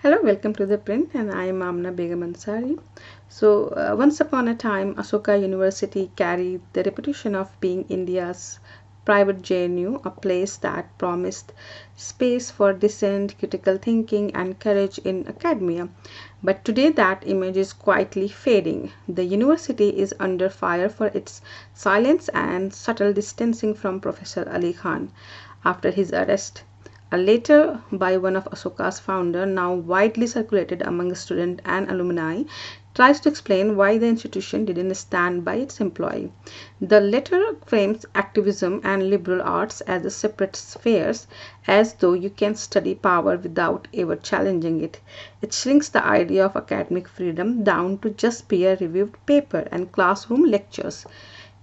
Hello, welcome to The Print, and I am Amna Begum Ansari. Once upon a time, Ashoka University carried the reputation of being India's private JNU, a place that promised space for dissent, critical thinking, and courage in academia. But today, that image is quietly fading. The university is under fire for its silence and subtle distancing from Professor Ali Khan after his arrest. A letter by one of Ashoka's founder, now widely circulated among students and alumni, tries to explain why the institution didn't stand by its employee. The letter frames activism and liberal arts as separate spheres, as though you can study power without ever challenging it. It shrinks the idea of academic freedom down to just peer-reviewed paper and classroom lectures.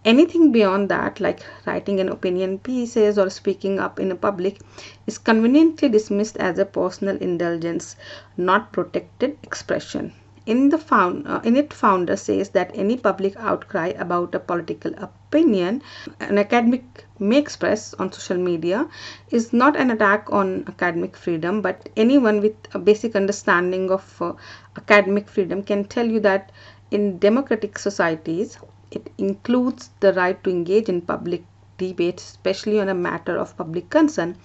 Anything beyond that, like writing an opinion pieces or speaking up in a public, is conveniently dismissed as a personal indulgence, not protected expression. In it, founder says that any public outcry about a political opinion an academic may express on social media is not an attack on academic freedom, but anyone with a basic understanding of academic freedom can tell you that in democratic societies, it includes the right to engage in public debate, especially on a matter of public concern.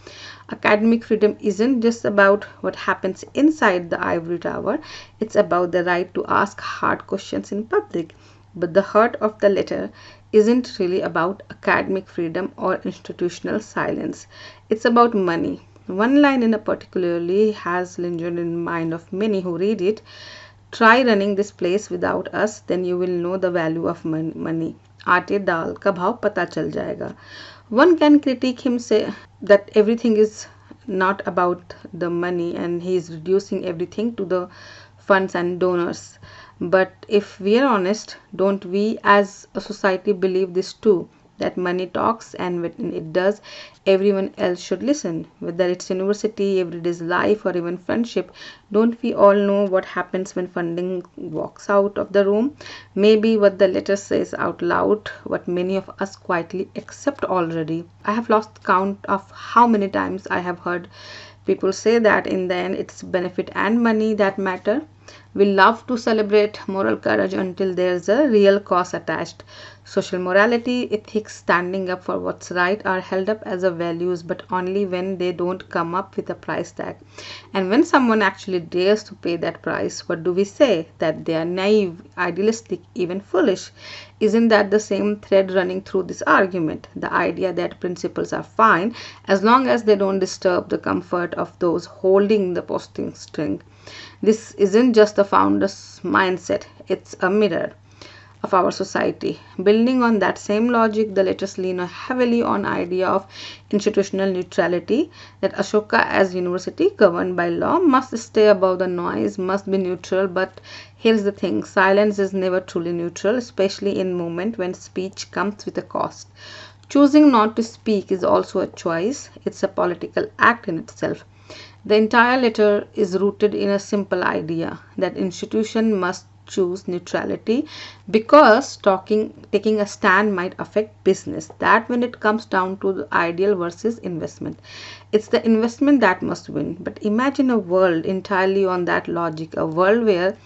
Academic freedom isn't just about what happens inside the ivory tower, it's about the right to ask hard questions in public. But the heart of the letter isn't really about academic freedom or institutional silence, it's about money. One line in a particularly has lingered in the mind of many who read it. Try running this place without us, then you will know the value of money. आटे दाल का भाव पता चल जाएगा. One can critique him say that everything is not about the money and he is reducing everything to the funds and donors. But if we are honest, don't we as a society believe this too? That money talks, and when it does, everyone else should listen. Whether it's university, everyday's life, or even friendship, don't we all know what happens when funding walks out of the room? Maybe what the letter says out loud, what many of us quietly accept already. I have lost count of how many times I have heard people say that in the end it's benefit and money that matter. We love to celebrate moral courage until there's a real cost attached. Social morality, ethics, standing up for what's right are held up as a values, but only when they don't come up with a price tag. And when someone actually dares to pay that price, what do we say? That they are naive, idealistic, even foolish. Isn't that the same thread running through this argument? The idea that principles are fine as long as they don't disturb the comfort of those holding the posting string. This isn't just the founder's mindset, it's a mirror of our society. Building on that same logic, the letters lean heavily on idea of institutional neutrality, that Ashoka as university governed by law must stay above the noise, must be neutral. But here's the thing, silence is never truly neutral, especially in moment when speech comes with a cost. Choosing not to speak is also a choice, it's a political act in itself. The entire letter is rooted in a simple idea that institution must choose neutrality because taking a stand might affect business. That when it comes down to the ideal versus investment, it's the investment that must win. But imagine a world entirely on that logic, a world where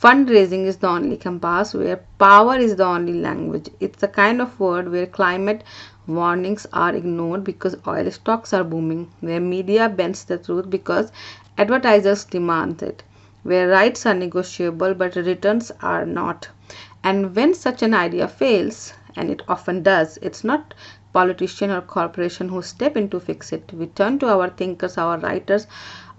fundraising is the only compass, where power is the only language. It's the kind of world where climate warnings are ignored because oil stocks are booming, where media bends the truth because advertisers demand it, where rights are negotiable but returns are not. And when such an idea fails, and it often does, it's not politician or corporation who step in to fix it. We turn to our thinkers, our writers,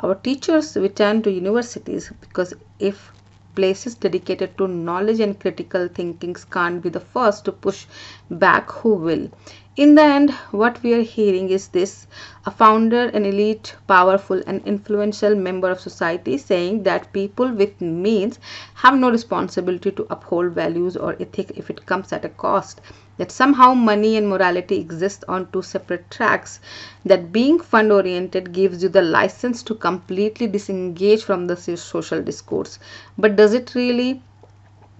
our teachers, we turn to universities, because if places dedicated to knowledge and critical thinking can't be the first to push back, who will? In the end, what we are hearing is this: a founder, an elite, powerful, and influential member of society saying that people with means have no responsibility to uphold values or ethics if it comes at a cost. That somehow money and morality exist on two separate tracks. That being fund oriented gives you the license to completely disengage from the social discourse. But does it really?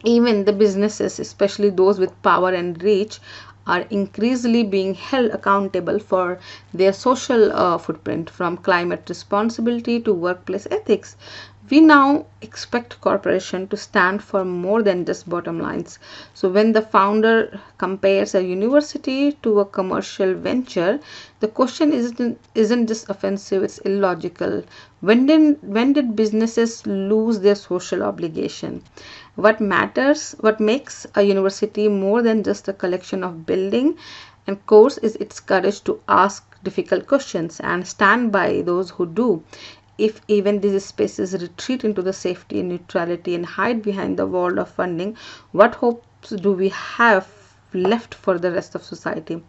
Even the businesses, especially those with power and reach, are increasingly being held accountable for their social footprint, from climate responsibility to workplace ethics. We now expect corporation to stand for more than just bottom lines. So when the founder compares a university to a commercial venture, the question isn't just offensive, it's illogical. When did businesses lose their social obligation? What makes a university more than just a collection of building and course is its courage to ask difficult questions and stand by those who do. If even these spaces retreat into the safety and neutrality and hide behind the wall of funding, what hopes do we have left for the rest of society?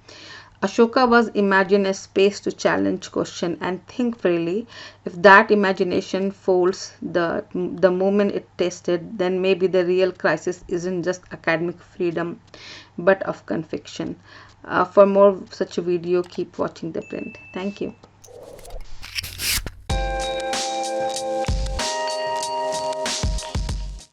Ashoka was imagine a space to challenge, question, and think freely. If that imagination folds the moment it tasted, then maybe the real crisis isn't just academic freedom, but of conviction. For more such a video, keep watching The Print. Thank you.